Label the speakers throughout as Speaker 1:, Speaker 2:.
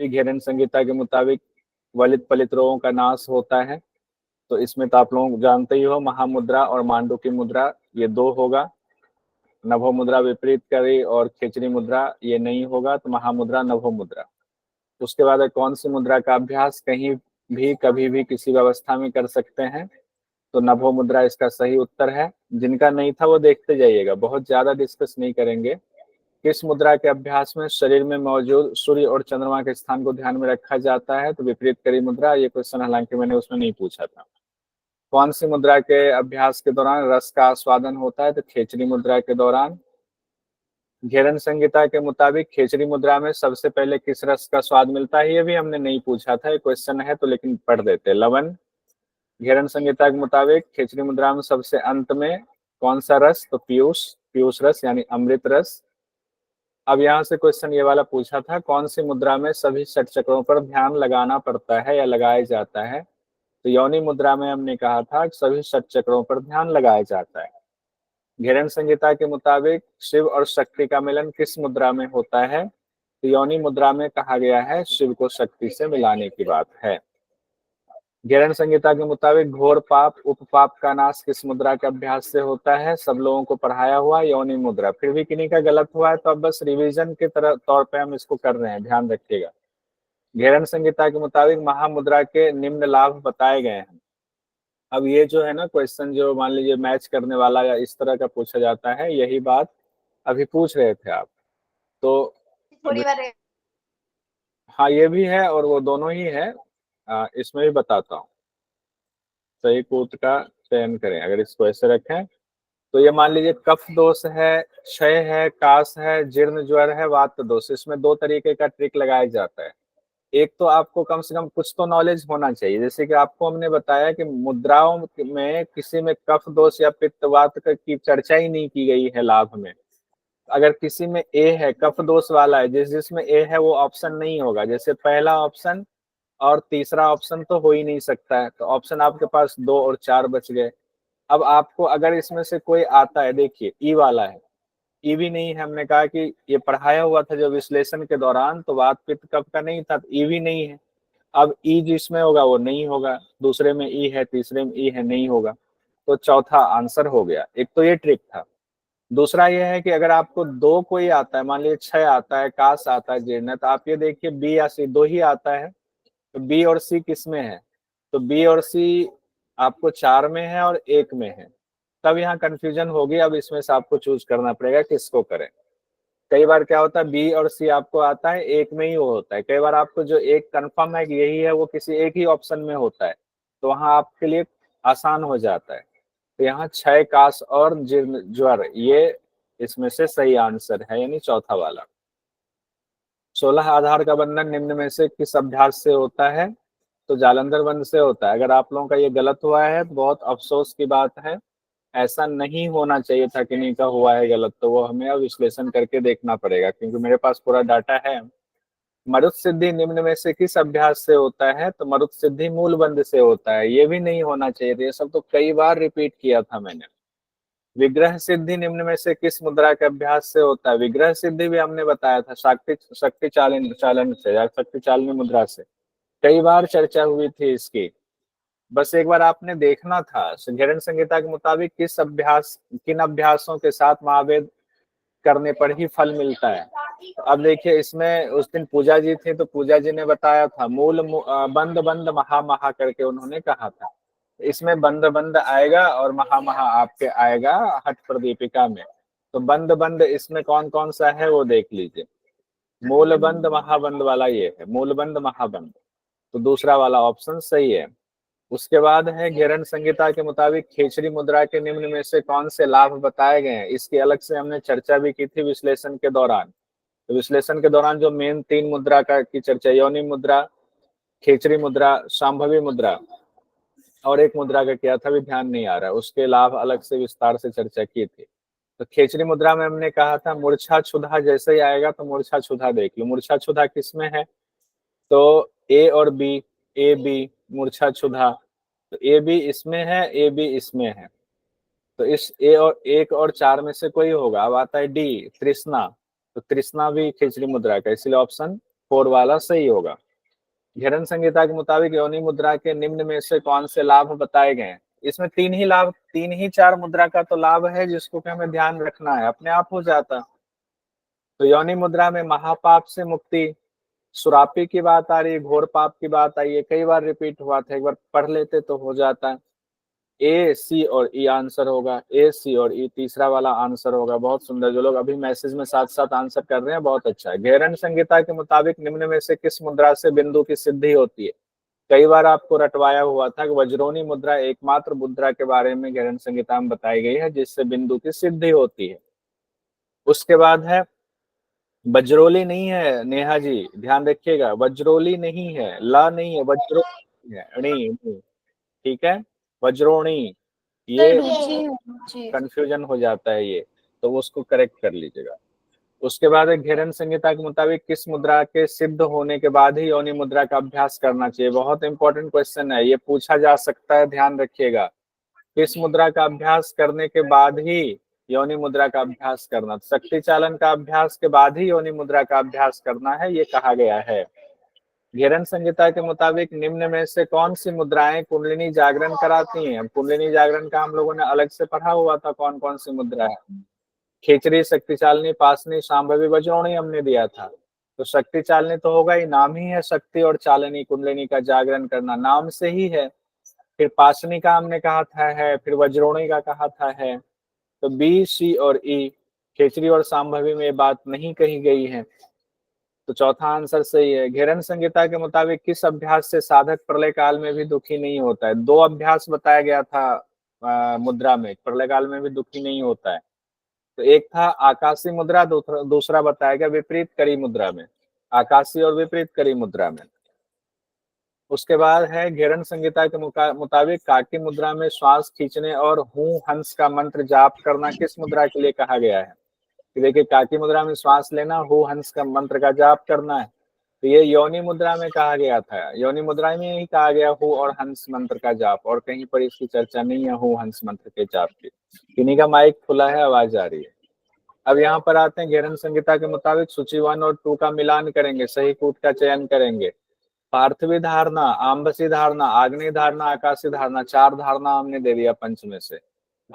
Speaker 1: घेरन संहिता के मुताबिक वलित पलित रोगों का नाश होता है। तो इसमें तो आप लोग जानते ही हो, महामुद्रा और मांडू की मुद्रा ये दो होगा। नभो मुद्रा विपरीत करी और खेचरी मुद्रा ये नहीं होगा, तो महामुद्रा नभो मुद्रा। उसके बाद कौन सी मुद्रा का अभ्यास कहीं भी कभी भी किसी व्यवस्था में कर सकते हैं, तो नभो मुद्रा इसका सही उत्तर है। जिनका नहीं था वो देखते जाइएगा, बहुत ज्यादा डिस्कस नहीं करेंगे। किस मुद्रा के अभ्यास में शरीर में मौजूद सूर्य और चंद्रमा के स्थान को ध्यान में रखा जाता है, तो विपरीत करी मुद्रा। ये क्वेश्चन हालांकि मैंने उसमें नहीं पूछा था। कौन सी मुद्रा के अभ्यास के दौरान रस का आस्वादन होता है, तो खेचरी मुद्रा के दौरान। घेरन संहिता के मुताबिक खेचरी मुद्रा में सबसे पहले किस रस का स्वाद मिलता है, ये भी हमने नहीं पूछा था, ये क्वेश्चन है तो लेकिन पढ़ देते। लवण। घेरन संहिता के मुताबिक खेचरी मुद्रा में सबसे अंत में कौन सा रस, तो पीयूष, पीयूष रस यानी अमृत रस। अब यहाँ से क्वेश्चन ये वाला पूछा था, कौन सी मुद्रा में सभी षट चक्रों पर ध्यान लगाना पड़ता है या लगाया जाता है, तो योनि मुद्रा में हमने कहा था कि सभी षट चक्रों पर ध्यान लगाया जाता है। घेरन संहिता के मुताबिक शिव और शक्ति का मिलन किस मुद्रा में होता है, तो योनि मुद्रा में कहा गया है, शिव को शक्ति से मिलाने की बात है। घेरन संहिता के मुताबिक घोर पाप उपपाप का नाश किस मुद्रा के अभ्यास से होता है, सब लोगों को पढ़ाया हुआ योनि मुद्रा। फिर भी किन्हीं का गलत हुआ है तो अब बस रिवीजन के तरह तौर पे हम इसको कर रहे हैं, ध्यान रखिएगा। घेरन संहिता के मुताबिक महामुद्रा के निम्न लाभ बताए गए हैं। अब ये जो है ना क्वेश्चन, जो मान लीजिए मैच करने वाला या इस तरह का पूछा जाता है, यही बात अभी पूछ रहे थे आप। तो
Speaker 2: थोड़ी बार
Speaker 1: हाँ ये भी है और वो दोनों ही है। इसमें भी बताता हूँ। सही कूट का चयन करें, अगर इसको ऐसे रखें तो ये मान लीजिए कफ दोष है, क्षय है, कास है, जीर्ण ज्वर है, वात दोष। इसमें दो तरीके का ट्रिक लगाया जाता है। एक तो आपको कम से कम कुछ तो नॉलेज होना चाहिए, जैसे कि आपको हमने बताया कि मुद्राओं में किसी में कफ दोष या पित्त वात की चर्चा ही नहीं की गई है लाभ में। अगर किसी में ए है, कफ दोष वाला है, जिसमें ए है वो ऑप्शन नहीं होगा। जैसे पहला ऑप्शन और तीसरा ऑप्शन तो हो ही नहीं सकता है, तो ऑप्शन आपके पास 2 और 4 बच गए। अब आपको अगर इसमें से कोई आता है, देखिए ई वाला है, ई भी नहीं है, हमने कहा कि ये पढ़ाया हुआ था जो विश्लेषण के दौरान, तो वात पित्त कफ का नहीं था, तो ई भी नहीं है। अब ई जिसमें होगा वो नहीं होगा, दूसरे में ई है, तीसरे में ई है, नहीं होगा, तो चौथा आंसर हो गया। एक तो ये ट्रिक था। दूसरा ये है कि अगर आपको दो कोई आता है, मान लीजिए क्षय आता है, काश आता है, जीर्ण, तो आप ये देखिए बी या सी दो ही आता है, तो बी और सी किस में है, तो बी और सी आपको 4 में है और 1 में है। तब यहाँ कंफ्यूजन होगी। अब इसमें से आपको चूज करना पड़ेगा किसको करें। कई बार क्या होता है बी और सी आपको आता है 1 में ही वो होता है, कई बार आपको जो एक कंफर्म है कि यही है वो किसी एक ही ऑप्शन में होता है, तो वहां आपके लिए आसान हो जाता है। तो यहाँ क्षय काश और जीर्ण ज्वर ये इसमें से सही आंसर है, यानी चौथा वाला। 16 आधार का बंधन निम्न में से किस अभ्यास से होता है, तो जालंधर बंध से होता है। अगर आप लोगों का ये गलत हुआ है तो बहुत अफसोस की बात है, ऐसा नहीं होना चाहिए था। किन्हीं का हुआ है गलत तो वो हमें अब विश्लेषण करके देखना पड़ेगा, क्योंकि मेरे पास पूरा डाटा है। मरुत सिद्धि निम्न में से किस अभ्यास से होता है, तो मरुत सिद्धि मूल बंध से होता है। ये भी नहीं होना चाहिए था, ये सब तो कई बार रिपीट किया था मैंने। विग्रह सिद्धि निम्न में से किस मुद्रा के अभ्यास से होता है, विग्रह सिद्धि भी हमने बताया था शक्ति चालन चालन से या शक्ति चालनी मुद्रा से, कई बार चर्चा हुई थी इसकी। बस एक बार आपने देखना था। घेरन संहिता के मुताबिक किन अभ्यासों के साथ महावेद करने पर ही फल मिलता है। तो अब देखिए इसमें उस दिन पूजा जी थी, तो पूजा जी ने बताया था बंद बंद महा महा करके उन्होंने कहा था। इसमें बंद बंद आएगा और महा महा आपके आएगा हठ प्रदीपिका में। तो बंद बंद इसमें कौन कौन सा है वो देख लीजिए। मूल बंद महाबंद वाला ये है, मूल बंद महाबंद, तो दूसरा वाला ऑप्शन सही है। उसके बाद है घेरन संहिता के मुताबिक खेचरी मुद्रा के निम्न में से कौन से लाभ बताए गए हैं। इसकी अलग से हमने चर्चा भी की थी विश्लेषण के दौरान। तो विश्लेषण के दौरान जो मेन 3 मुद्रा का की चर्चा, योनि मुद्रा, खेचरी मुद्रा, शांभवी मुद्रा, और एक मुद्रा का किया था भी ध्यान नहीं आ रहा, उसके लाभ अलग से विस्तार से चर्चा की थी। तो खेचरी मुद्रा में हमने कहा था मूर्छा क्षुधा जैसे ही आएगा, तो मूर्छा क्षुधा देख लो। मूर्छा क्षुधा किसमें है, तो ए और बी, ए बी मूर्छा क्षुधा, तो ए बी इसमें है, ए बी इसमें है, तो इस ए और 1 और 4 में से कोई होगा। अब आता है डी तृष्णा, तो तृष्णा भी खिचड़ी मुद्रा का, इसलिए ऑप्शन 4 वाला सही होगा। घेरन संहिता के मुताबिक योनि मुद्रा के निम्न में से कौन से लाभ बताए गए हैं? इसमें 3 ही लाभ, 3 ही 4 मुद्रा का तो लाभ है जिसको कि हमें ध्यान रखना है, अपने आप हो जाता। तो योनि मुद्रा में महापाप से मुक्ति, सुरापी की बात आ रही है, घोर पाप की बात आई है, कई बार रिपीट हुआ था, एक बार पढ़ लेते तो हो जाता है। ए, सी और ई आंसर होगा, ए, सी और ई तीसरा वाला आंसर होगा। बहुत सुंदर, जो लोग अभी मैसेज में साथ साथ आंसर कर रहे हैं बहुत अच्छा है। घेरन संहिता के मुताबिक निम्न में से किस मुद्रा से बिंदु की सिद्धि होती है? कई बार आपको रटवाया हुआ था कि वज्रोनी मुद्रा एकमात्र मुद्रा के बारे में घेरन संहिता में बताई गई है जिससे बिंदु की सिद्धि होती है। उसके बाद है वज्रोली नहीं है नेहा जी, ध्यान रखिएगा, वज्रोली नहीं है, ला नहीं है, वज्रोली है, णी, ठीक है, वज्रोणी, ये कंफ्यूजन हो जाता है ये, तो उसको करेक्ट कर लीजिएगा। उसके बाद एक घेरन संहिता के मुताबिक किस मुद्रा के सिद्ध होने के बाद ही योनि मुद्रा का अभ्यास करना चाहिए? बहुत इंपॉर्टेंट क्वेश्चन है, ये पूछा जा सकता है, ध्यान रखिएगा। किस मुद्रा का अभ्यास करने के बाद ही योनि मुद्रा का अभ्यास करना? शक्ति चालन का अभ्यास के बाद ही योनि मुद्रा का अभ्यास करना है, ये कहा गया है। घेरन संहिता के मुताबिक निम्न में से कौन सी मुद्राएं कुंडलिनी जागरण कराती हैं? कुंडलिनी जागरण का हम लोगों ने अलग से पढ़ा हुआ था, कौन कौन सी मुद्रा है। खेचरी, शक्ति चालनी, पासनी, शांभवी, वज्रोणी हमने दिया था। तो शक्ति चालनी तो होगा ही, नाम ही है शक्ति और चालनी, कुंडलिनी का जागरण करना नाम से ही है। फिर पासनी का हमने कहा था है, फिर वज्रोणी का कहा था है। तो बी, सी और ई, खेचरी और शांभवी में ये बात नहीं कही गई है, तो चौथा आंसर सही है। घेरन संहिता के मुताबिक किस अभ्यास से साधक प्रलय काल में भी दुखी नहीं होता है? 2 अभ्यास बताया गया था मुद्रा में, प्रलय काल में भी दुखी नहीं होता है। तो एक था आकाशी मुद्रा, दूसरा बताया गया विपरीत करी मुद्रा में, आकाशी और विपरीत करी मुद्रा में। उसके बाद है घेरन संहिता के मुताबिक काकी मुद्रा में श्वास खींचने और हूं हंस का मंत्र जाप करना किस मुद्रा के लिए कहा गया है? देखिए, काकी मुद्रा में श्वास लेना, हूं हंस का मंत्र का जाप करना है, तो ये योनि मुद्रा में कहा गया था। योनि मुद्रा में ही कहा गया हूं और हंस मंत्र का जाप, और कहीं पर इसकी चर्चा नहीं है हूं हंस मंत्र के जाप की। किन्हीं का माइक खुला है, आवाज आ रही है। अब यहाँ पर आते हैं, घेरन संहिता के मुताबिक सूची 1 और 2 का मिलान करेंगे, सही कूट का चयन करेंगे। पार्थिवी धारणा, आम्बसी धारणा, आग्नेय धारणा, आकाशी धारणा, 4 धारणा हमने दे दिया पंच में से।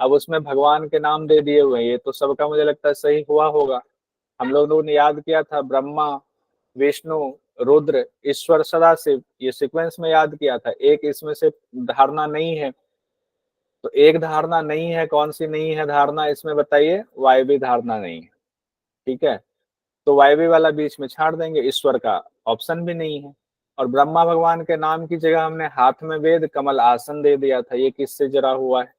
Speaker 1: अब उसमें भगवान के नाम दे दिए हुए, ये तो सबका मुझे लगता है सही हुआ होगा। हम लोगों ने याद किया था ब्रह्मा, विष्णु, रुद्र, ईश्वर, सदाशिव, ये सीक्वेंस में याद किया था। एक इसमें से धारणा नहीं है, तो एक धारणा नहीं है, कौन सी नहीं है धारणा इसमें बताइए? वायवी धारणा नहीं है, ठीक है, तो वायवी वाला बीच में छाड़ देंगे, ईश्वर का ऑप्शन भी नहीं है। और ब्रह्मा भगवान के नाम की जगह हमने हाथ में वेद कमल आसन दे दिया था, ये किससे जरा हुआ है?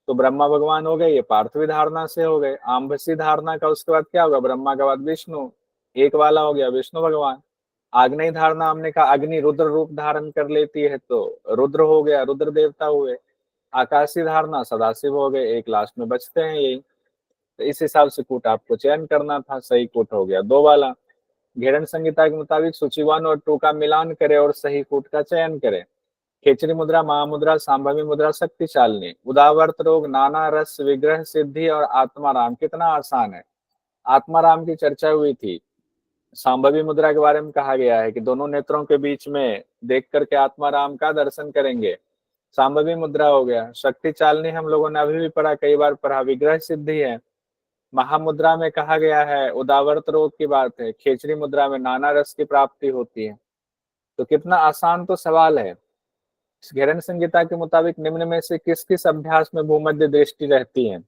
Speaker 1: तो ब्रह्मा भगवान हो गए, ये पार्थिवी धारणा से हो गए। आम्बसी धारणा का उसके बाद क्या होगा? ब्रह्मा के बाद विष्णु, एक वाला हो गया विष्णु भगवान। आग्नेय धारणा हमने कहा अग्नि रुद्र रूप धारण कर लेती है, तो रुद्र हो गया, रुद्र देवता हुए। आकाशी धारणा सदाशिव हो गए, एक लास्ट में बचते हैं यही। तो इस हिसाब से कूट आपको चयन करना था, सही कूट हो गया 2 वाला। घेरन संहिता के मुताबिक सूची 1 और 2 का मिलान करें और सही कूट का चयन करें। खेचरी मुद्रा, महामुद्रा, सांभवी मुद्रा, शक्ति चालनी। उदावर्त रोग, नाना रस, विग्रह सिद्धि और आत्माराम, कितना आसान है। आत्माराम की चर्चा हुई थी। सांभवी मुद्रा के बारे में कहा गया है कि दोनों नेत्रों के बीच में देख करके आत्माराम का दर्शन करेंगे, सांभवी मुद्रा हो गया। शक्ति चालनी हम लोगों ने अभी भी पढ़ा, कई बार पढ़ा, विग्रह सिद्धि है। महामुद्रा में कहा गया है उदावर्त रोग की बात है। खेचरी मुद्रा में नाना रस की प्राप्ति होती है। तो कितना आसान तो सवाल है। घेरन संहिता के मुताबिक निम्न में से किस किस अभ्यास में भूमध्य दृष्टि रहती है?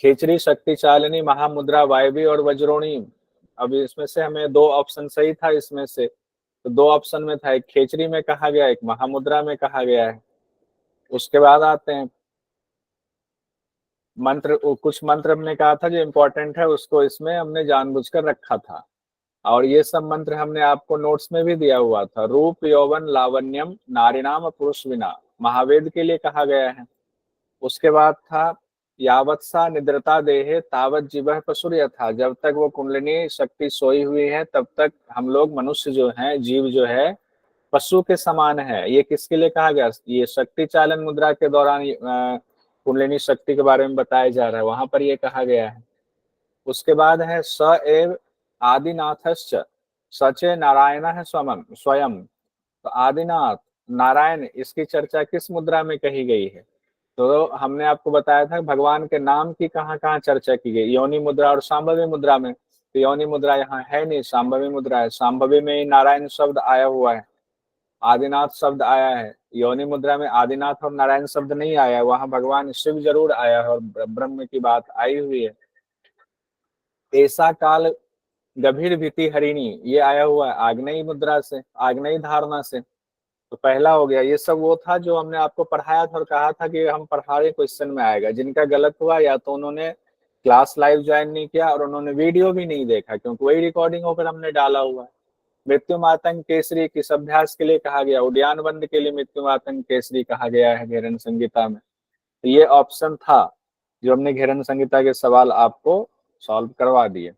Speaker 1: खेचरी, शक्ति चालिनी, महामुद्रा, वायवी और वज्रोणी। अब इसमें से हमें 2 ऑप्शन सही था इसमें से, तो 2 ऑप्शन में था, एक खेचरी में कहा गया, एक महामुद्रा में कहा गया है। उसके बाद आते हैं मंत्र, कुछ मंत्र हमने कहा था जो इंपॉर्टेंट है, उसको इसमें हमने जानबूझकर रखा था, और ये सब मंत्र हमने आपको नोट्स में भी दिया हुआ था। रूप, यौवन, लावण्यम, नारीनाम, पुरुष विना, महावेद के लिए कहा गया है। उसके बाद था यावत सा निद्रता देहे तावत जीवः पशुर यथा, जब तक वो कुंडलिनी शक्ति सोई हुई है तब तक हम लोग मनुष्य जो है, जीव जो है, पशु के समान है। ये किसके लिए कहा गया? ये शक्ति चालन मुद्रा के दौरान कुंडलिनी शक्ति के बारे में बताया जा रहा है, वहां पर ये कहा गया है। उसके बाद है स एव आदिनाथश्च, सचे नारायण है स्वयं। तो आदिनाथ नारायण, इसकी चर्चा किस मुद्रा में कही गई है? तो हमने आपको बताया था भगवान के नाम की कहाँ कहाँ चर्चा की गई, योनि मुद्रा और सांभवी मुद्रा में। तो योनि मुद्रा यहाँ है नहीं, सांभवी मुद्रा है। सांभवी में ही नारायण शब्द आया हुआ है, आदिनाथ शब्द आया है। योनि मुद्रा में आदिनाथ और नारायण शब्द नहीं आया है, वहां भगवान शिव जरूर आया है और ब्रह्म की बात आई हुई है। ऐसा काल गंभीर भीति हरिणी, ये आया हुआ है आग्नेय मुद्रा से, आग्नेय धारणा से। तो पहला हो गया। ये सब वो था जो हमने आपको पढ़ाया था और कहा था कि हम पढ़ा रहे क्वेश्चन में आएगा। जिनका गलत हुआ या तो उन्होंने क्लास लाइव ज्वाइन नहीं किया और उन्होंने वीडियो भी नहीं देखा, क्योंकि वही रिकॉर्डिंग होकर हमने डाला हुआ है। मृत्यु मातंग केसरी किस अभ्यास के लिए कहा गया? उद्यान बंद के लिए मृत्यु मातंग केसरी कहा गया है घेरन संहिता में। तो ये ऑप्शन था जो हमने घेरन संहिता के सवाल आपको सॉल्व करवा दिए।